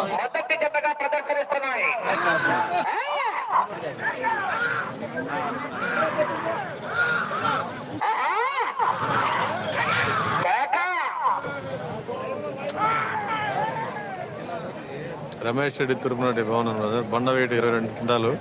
మొదటి జతగా ప్రదర్శనిస్తున్నాయి. రమేష్ రెడ్డి తిరుపతి భవనం బండ వెయిట్ 22 క్వింటాలు.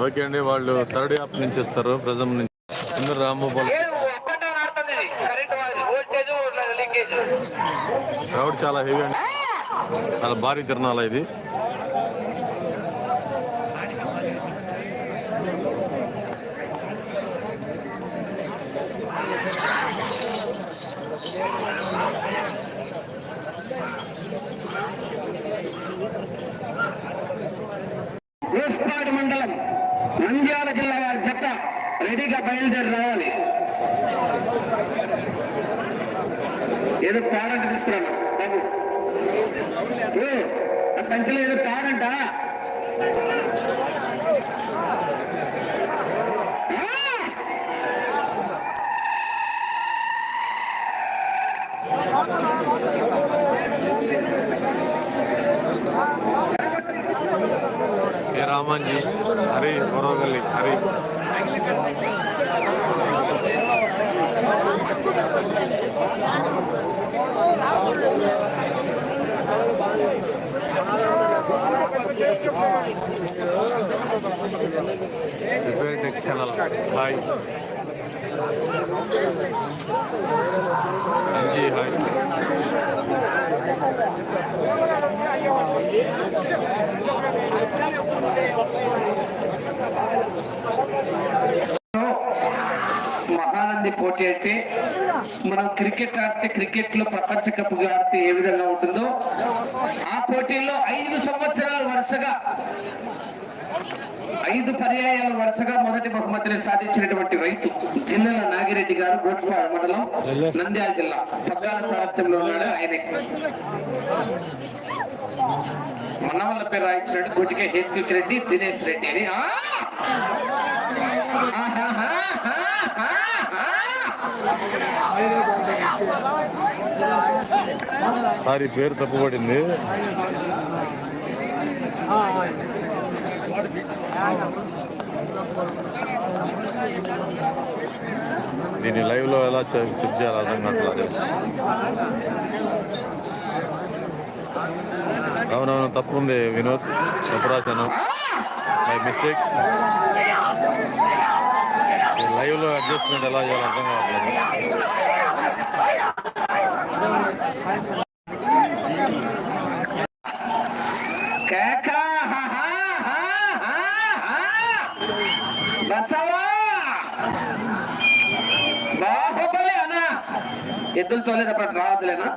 ఓకే అండి, వాళ్ళు థర్డ్ యాప్ నుంచి ఇస్తారు. ప్రజెంట్ నుంచి రాంబాబు క్రౌడ్ చాలా హెవీ అండి, చాలా భారీ తిరణాల ఇది. వేస్పాడు మండలం నంద్యాల జిల్లా వారి జత రెడీగా బయలుదేరి రావాలి. ఏదో తాడంట తీసుకురాను బాబు, ఆ సంచిలో ఏదో తాడంట. Ramanji Hari Koravagalli Hari tech channel hi Anji hi. Mahanandi పోటీ అయితే మనం క్రికెట్ ఆడితే క్రికెట్ లో ప్రపంచ కప్ ఆడితే ఏ విధంగా ఉంటుందో ఆ పోటీల్లో 5 సంవత్సరాలు వరుసగా 5 పర్యాయాలు వరుసగా మొదటి బహుమతిని సాధించినటువంటి రైతు జిల్లాల నాగిరెడ్డి గారు, గోట్పాడు మండలం, నంద్యాల జిల్లా. పగ్గాల సారథ్యంలో ఉన్నాడు ఆయనే. మన వాళ్ళ పేరు రాయించాడు, గుటికే హేత్విక్ రెడ్డి, దినేష్ రెడ్డి అని. సారీ పేరు తప్పుపడింది. దీన్ని లైవ్ లో ఎలా చెక్ చేయాలి అర్థం కావట్లేదు. అవునవును తప్పు ఉంది వినోద్, తప్పు రాశాను, మై మిస్టేక్. లైవ్ లో అడ్జస్ట్మెంట్ ఎలా చేయాలి అర్థం కావట్లేదు. ఎద్దులు తోలేటప్పుడు రావద్దులేనా?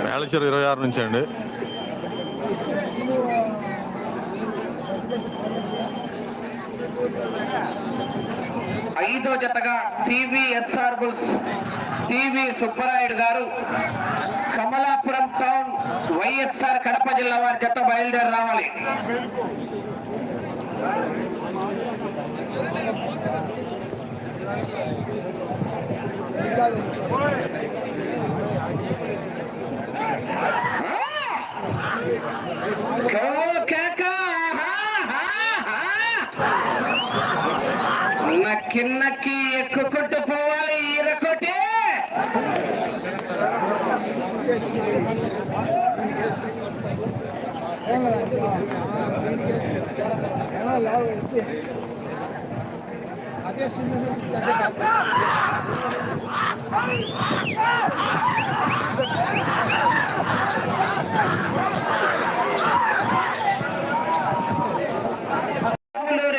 మేళేశ్వరం 26 నుంచి అండి. ఐదో జతగా టీవీఎస్ఆర్ బుల్స్ టీవీ సుబ్బరాయుడు గారు, కమలాపురం టౌన్, వైఎస్ఆర్ కడప జిల్లా వారి జత బయలుదేరి రావాలి. నక్కి నక్కి ఎక్కుకుంటూ పోవాలి ఈరకోటే.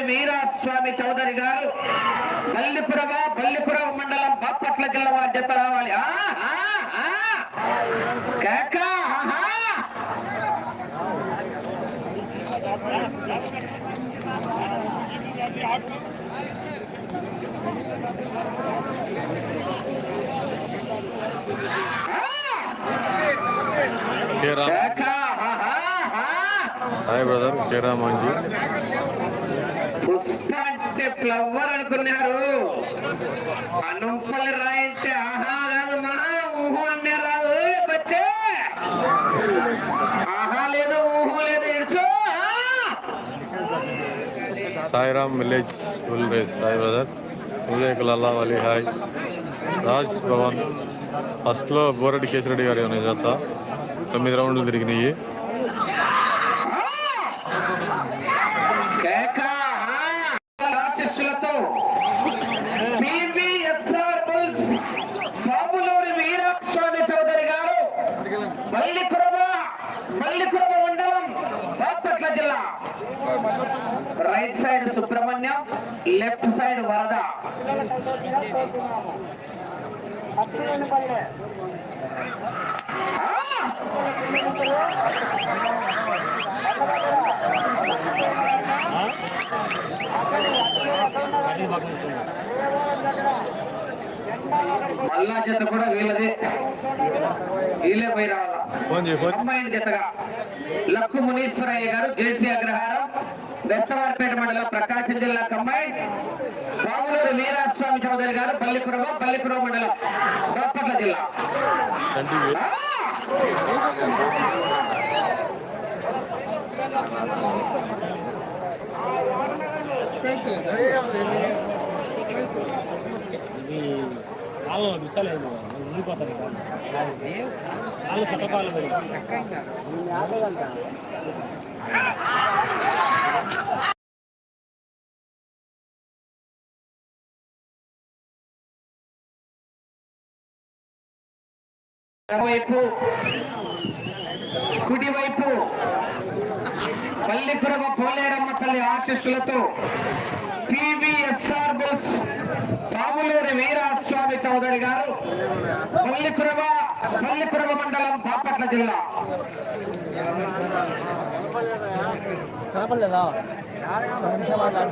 వీరాస్వామి చౌదరి గారు, బల్లిపురం మండలం, బాపట్ల జిల్లా వారి జత రావాలి. హాయ్ బ్రదర్ కేరా మంజు. పుష్ప అంటే ఫ్లవర్ అనుకున్నారు. అనుపల్లి రాయి అంటే ఆహా కాదు మహా ఊహు అనే రాదు. వచ్చే ఆహా లేదు ఊహు లేదు ఇడుచు. Sairam village full race. Hi brother Uday కులల్లా వలి. హాయ్ రాజ్ భవన్. ఫస్ట్లో బోరెడ్డి కేశిరెడ్డి గారి జత 9 రౌండ్లు తిరిగినాయి. ఆశీస్సులతో పివిఎస్ఆర్ బుల్స్ బాబులూరి వీరస్వామి చౌదరి గారు మల్లికురవ మండలం బాపట్ల జిల్లా. Right side Subrahmanyam, left side Varada. మల్లా జత కూడా వీళ్ళదే, వీళ్ళే పోయి రావాలా. కంబైండ్ జతగా లక్కు మునీశ్వరయ్య గారు జేసీ అగ్రహారం, బెస్తవారిపేట మండలం ప్రకాశం జిల్లా కంబైండ్. బాబులూరి వీరాస్వామి చౌదరి గారు పల్లికురవ మండలం బాపట్ల జిల్లా. కాళ్ళు మిస్సలేదు ఉండిపోతారు కాళ్ళు సటపాలు పడి కుడివైపు పల్లికురవ పోలేరమ్మ తల్లి ఆశీస్సులతో పివిఎస్ఆర్ బుల్స్ బాబులూరి వీరాస్వామి చౌదరి గారు పల్లికురవ మండలం బాపట్ల జిల్లా. కనపడలేదా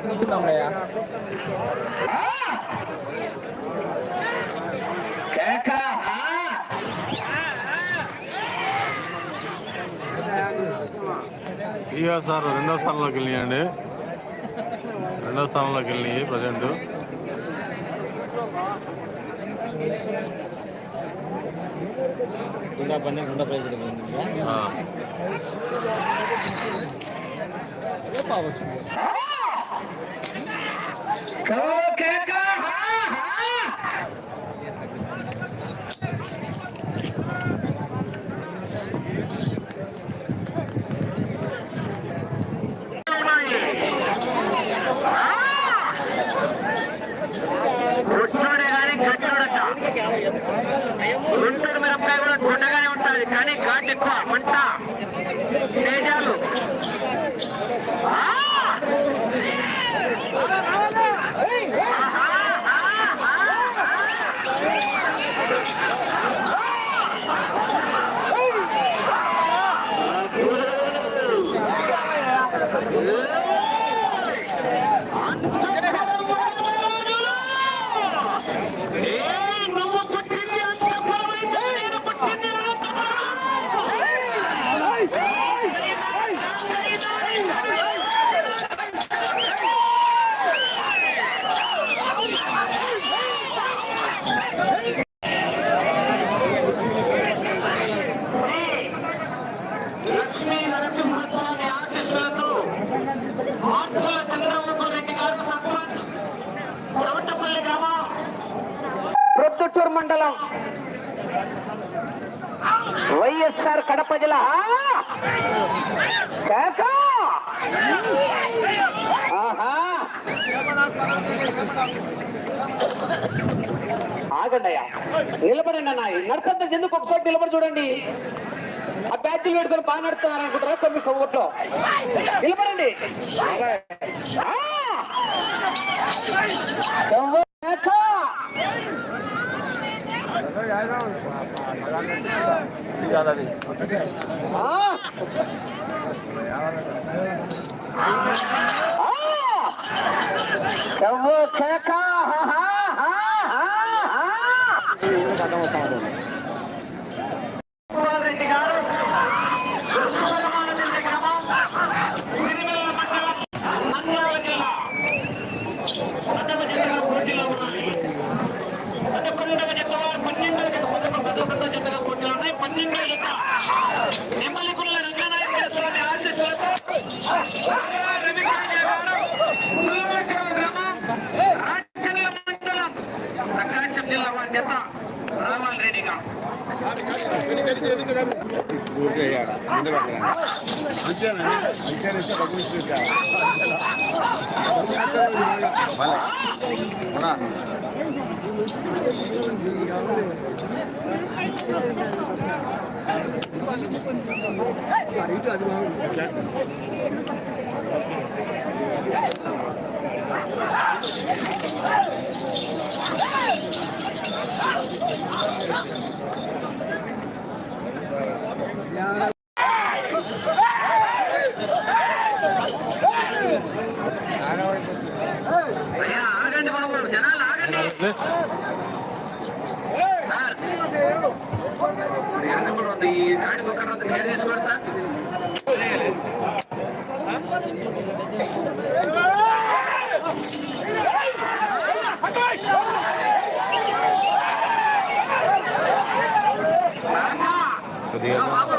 తిరుగుతున్నాం సార్ రెండో స్థానంలోకి వెళ్ళినాయండి. రెండో స్థానంలోకి వెళ్ళినాయి ప్రజెంట్. ఇంకా పని రెండో ప్రైజ్ వచ్చింది. గుంటూరు మిరపకాయ కూడా గుండగానే ఉంటుంది, కానీ ఘాట్ ఎక్కువ మంట తేజాలు. ప్రొద్దుటూరు మండలం వైఎస్ఆర్ కడప జిల్లా. ఆగండి అయ్యా, నిలబడండి అన్న. నర్సంత ఎందుకు ఒకసారి నిలబడి చూడండి. ఆ బ్యాచ్లు పెట్టుకొని బాగా నడుతున్నారు అనుకుంటారా? 9 ఓట్లో నిలబడండి. రెడ్డి గారు 11వ జత వారు 12వ జత మొదటి 11వ జతగా పోటీలు ఉన్నాయి. 12వ జత నిమ్మలికుల రంగనాయక స్వామి ఆశీస్సులతో రవికాంత్ గారు ముల్లవరం గ్రామం రాజకీయ మండలం ప్రకాశం జిల్లా వారి జత రావాలి రెడీగా. ఆగండి బాబు, జనాలు ఆగండి. ఈ గాడి కుక్కర్ కేర్ తీసుకోండి సార్. బాబు